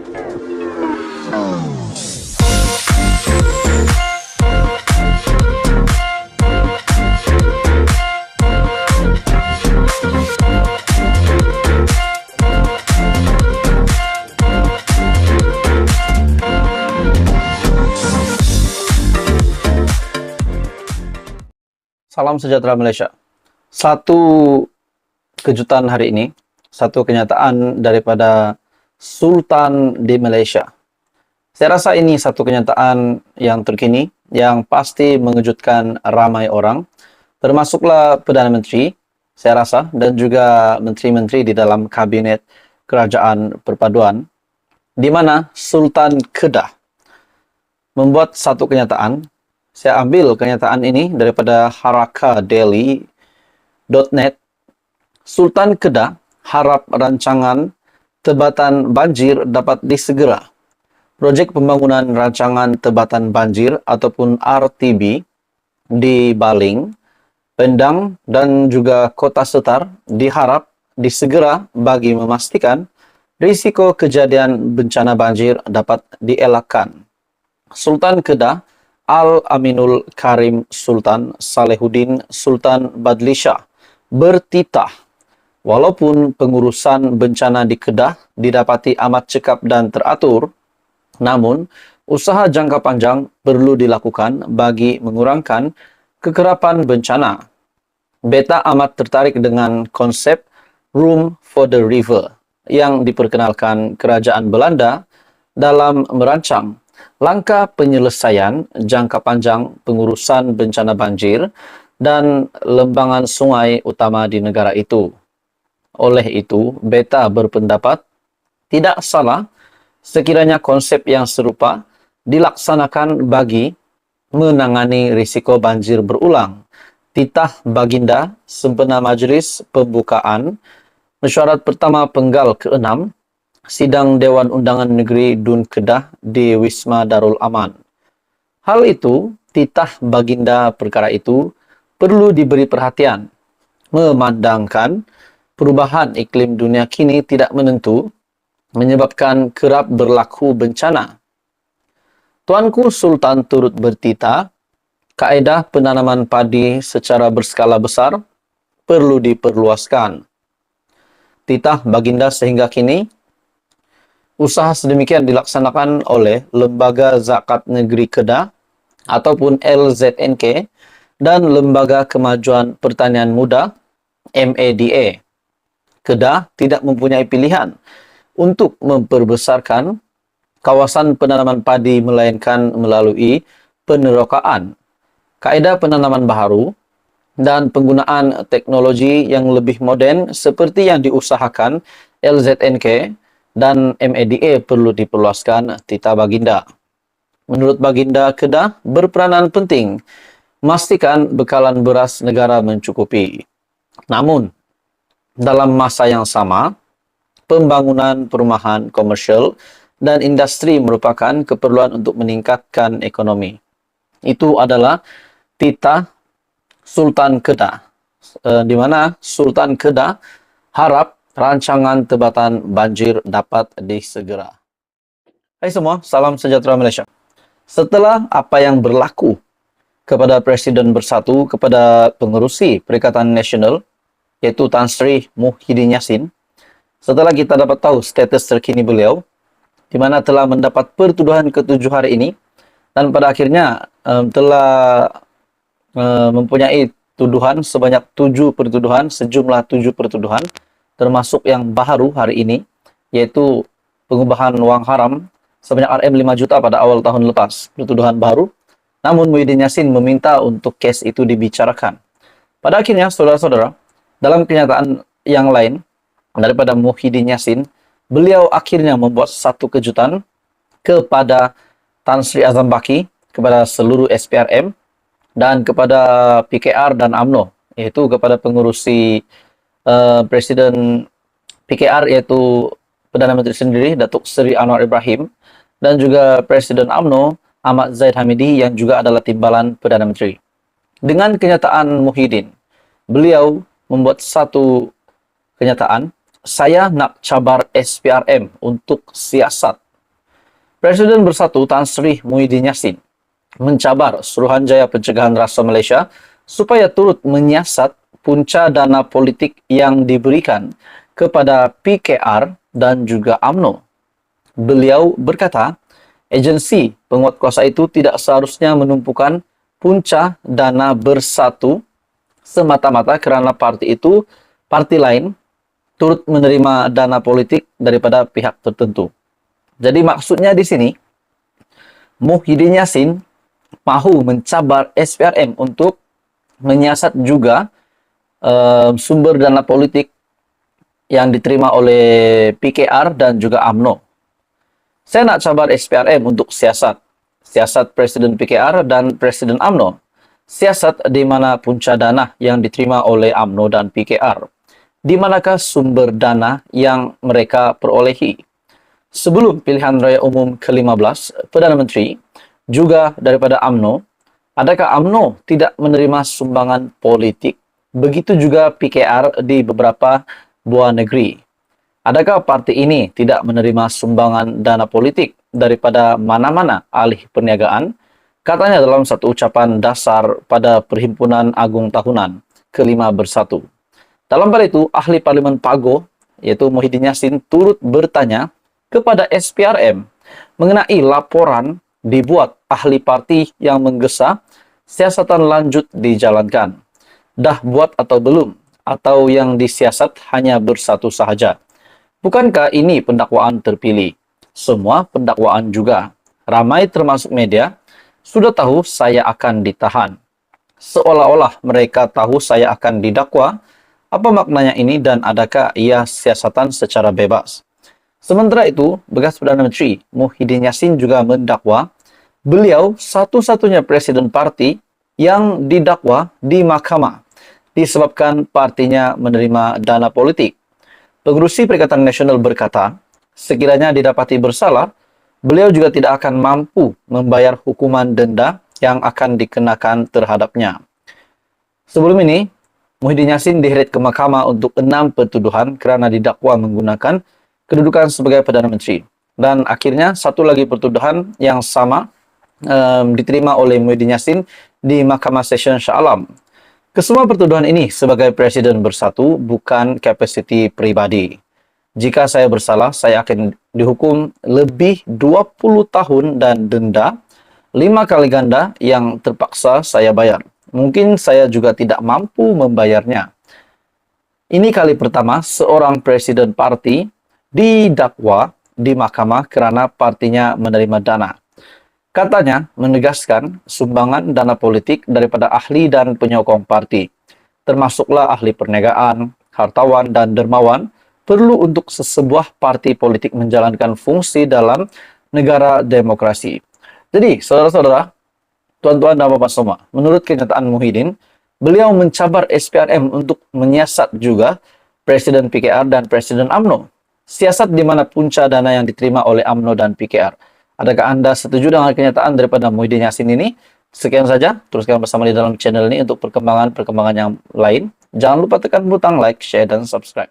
Salam sejahtera Malaysia. Satu kejutan hari ini, satu kenyataan daripada Sultan di Malaysia. Saya rasa ini satu kenyataan yang terkini, yang pasti mengejutkan ramai orang, termasuklah Perdana Menteri, saya rasa, dan juga menteri-menteri di dalam Kabinet Kerajaan Perpaduan, di mana Sultan Kedah membuat satu kenyataan. Saya ambil kenyataan ini daripada harakadaily.net. Sultan Kedah harap rancangan tebatan banjir dapat disegera. Projek pembangunan rancangan tebatan banjir ataupun RTB di Baling, Pendang dan juga Kota Setar diharap disegera bagi memastikan risiko kejadian bencana banjir dapat dielakkan. Sultan Kedah Al-Aminul Karim Sultan Salehuddin Sultan Badlishah bertitah, walaupun pengurusan bencana di Kedah didapati amat cekap dan teratur, namun usaha jangka panjang perlu dilakukan bagi mengurangkan kekerapan bencana. Beta amat tertarik dengan konsep Room for the River yang diperkenalkan Kerajaan Belanda dalam merancang langkah penyelesaian jangka panjang pengurusan bencana banjir dan lembangan sungai utama di negara itu. Oleh itu, beta berpendapat tidak salah sekiranya konsep yang serupa dilaksanakan bagi menangani risiko banjir berulang. Titah Baginda sempena Majlis Pembukaan Mesyuarat Pertama Penggal ke-6 Sidang Dewan Undangan Negeri Dun Kedah di Wisma Darul Aman. Hal itu, titah baginda perkara itu perlu diberi perhatian, memandangkan perubahan iklim dunia kini tidak menentu, menyebabkan kerap berlaku bencana. Tuanku Sultan turut bertitah, kaedah penanaman padi secara berskala besar perlu diperluaskan. Titah baginda sehingga kini, usaha sedemikian dilaksanakan oleh Lembaga Zakat Negeri Kedah ataupun LZNK dan Lembaga Kemajuan Pertanian Muda MADA. Kedah tidak mempunyai pilihan untuk memperbesarkan kawasan penanaman padi melainkan melalui penerokaan, kaedah penanaman baharu dan penggunaan teknologi yang lebih moden seperti yang diusahakan LZNK dan MADA perlu diperluaskan, titah baginda. Menurut baginda, Kedah berperanan penting memastikan bekalan beras negara mencukupi. Namun, dalam masa yang sama, pembangunan perumahan komersial dan industri merupakan keperluan untuk meningkatkan ekonomi. Itu adalah titah Sultan Kedah, di mana Sultan Kedah harap rancangan tebatan banjir dapat disegera. Hai semua, salam sejahtera Malaysia. Setelah apa yang berlaku kepada Presiden Bersatu, kepada pengerusi Perikatan Nasional, yaitu Tan Sri Muhyiddin Yassin, setelah kita dapat tahu status terkini beliau, di mana telah mendapat pertuduhan ke-7 hari ini, dan pada akhirnya telah mempunyai tuduhan sebanyak 7 pertuduhan, sejumlah 7 pertuduhan, termasuk yang baru hari ini, yaitu pengubahan wang haram sebanyak RM 5 juta pada awal tahun lepas, pertuduhan baru. Namun Muhyiddin Yassin meminta untuk kes itu dibicarakan. Pada akhirnya, saudara-saudara, dalam kenyataan yang lain daripada Muhyiddin Yassin, beliau akhirnya membuat satu kejutan kepada Tan Sri Azam Baki, kepada seluruh SPRM, dan kepada PKR dan UMNO, yaitu kepada pengurusi Presiden PKR yaitu Perdana Menteri sendiri Datuk Seri Anwar Ibrahim dan juga Presiden UMNO Ahmad Zahid Hamidi yang juga adalah timbalan Perdana Menteri. Dengan kenyataan Muhyiddin, beliau membuat satu kenyataan, saya nak cabar SPRM untuk siasat Presiden Bersatu Tan Sri Muhyiddin Yassin mencabar Suruhanjaya Pencegahan Rasuah Malaysia supaya turut menyiasat punca dana politik yang diberikan kepada PKR dan juga UMNO. Beliau berkata, agensi penguatkuasa itu tidak seharusnya menumpukan punca dana Bersatu semata-mata kerana parti lain turut menerima dana politik daripada pihak tertentu. Jadi maksudnya di sini, Muhyiddin Yassin mahu mencabar SPRM untuk menyiasat juga sumber dana politik yang diterima oleh PKR dan juga UMNO. Saya nak cabar SPRM untuk siasat Presiden PKR dan Presiden UMNO. Siasat di mana punca dana yang diterima oleh UMNO dan PKR. Di manakah sumber dana yang mereka perolehi? Sebelum pilihan raya umum ke-15 Perdana Menteri, juga daripada UMNO, adakah UMNO tidak menerima sumbangan politik? Begitu juga PKR di beberapa buah negeri. Adakah parti ini tidak menerima sumbangan dana politik daripada mana-mana ahli perniagaan? Katanya dalam satu ucapan dasar pada Perhimpunan Agung Tahunan ke-5 Bersatu. Dalam hal itu, ahli Parlimen Pago, yaitu Muhyiddin Yassin, turut bertanya kepada SPRM mengenai laporan dibuat ahli parti yang menggesa siasatan lanjut dijalankan. Dah buat atau belum? Atau yang disiasat hanya Bersatu sahaja? Bukankah ini pendakwaan terpilih? Semua pendakwaan juga. Ramai termasuk media sudah tahu saya akan ditahan. Seolah-olah mereka tahu saya akan didakwa. Apa maknanya ini dan adakah ia siasatan secara bebas? Sementara itu, bekas Perdana Menteri Muhyiddin Yassin juga mendakwa beliau satu-satunya presiden parti yang didakwa di mahkamah disebabkan partinya menerima dana politik. Pengerusi Perikatan Nasional berkata, sekiranya didapati bersalah, beliau juga tidak akan mampu membayar hukuman denda yang akan dikenakan terhadapnya. Sebelum ini, Muhyiddin Yassin diheret ke mahkamah untuk 6 pertuduhan kerana didakwa menggunakan kedudukan sebagai Perdana Menteri. Dan akhirnya satu lagi pertuduhan yang sama diterima oleh Muhyiddin Yassin di Mahkamah Session Shah Alam. Kesemua pertuduhan ini sebagai Presiden Bersatu bukan kapasiti peribadi. Jika saya bersalah, saya akan dihukum lebih 20 tahun dan denda 5 kali ganda yang terpaksa saya bayar. Mungkin saya juga tidak mampu membayarnya. Ini kali pertama seorang presiden parti didakwa di mahkamah kerana partinya menerima dana. Katanya menegaskan sumbangan dana politik daripada ahli dan penyokong parti, termasuklah ahli perniagaan, hartawan dan dermawan, perlu untuk sesebuah parti politik menjalankan fungsi dalam negara demokrasi. Jadi, saudara-saudara, tuan-tuan dan bapak semua, menurut kenyataan Muhyiddin, beliau mencabar SPRM untuk menyiasat juga Presiden PKR dan Presiden UMNO. Siasat di mana punca dana yang diterima oleh UMNO dan PKR. Adakah Anda setuju dengan kenyataan daripada Muhyiddin Yassin ini? Sekian saja, teruskan bersama di dalam channel ini untuk perkembangan-perkembangan yang lain. Jangan lupa tekan butang like, share, dan subscribe.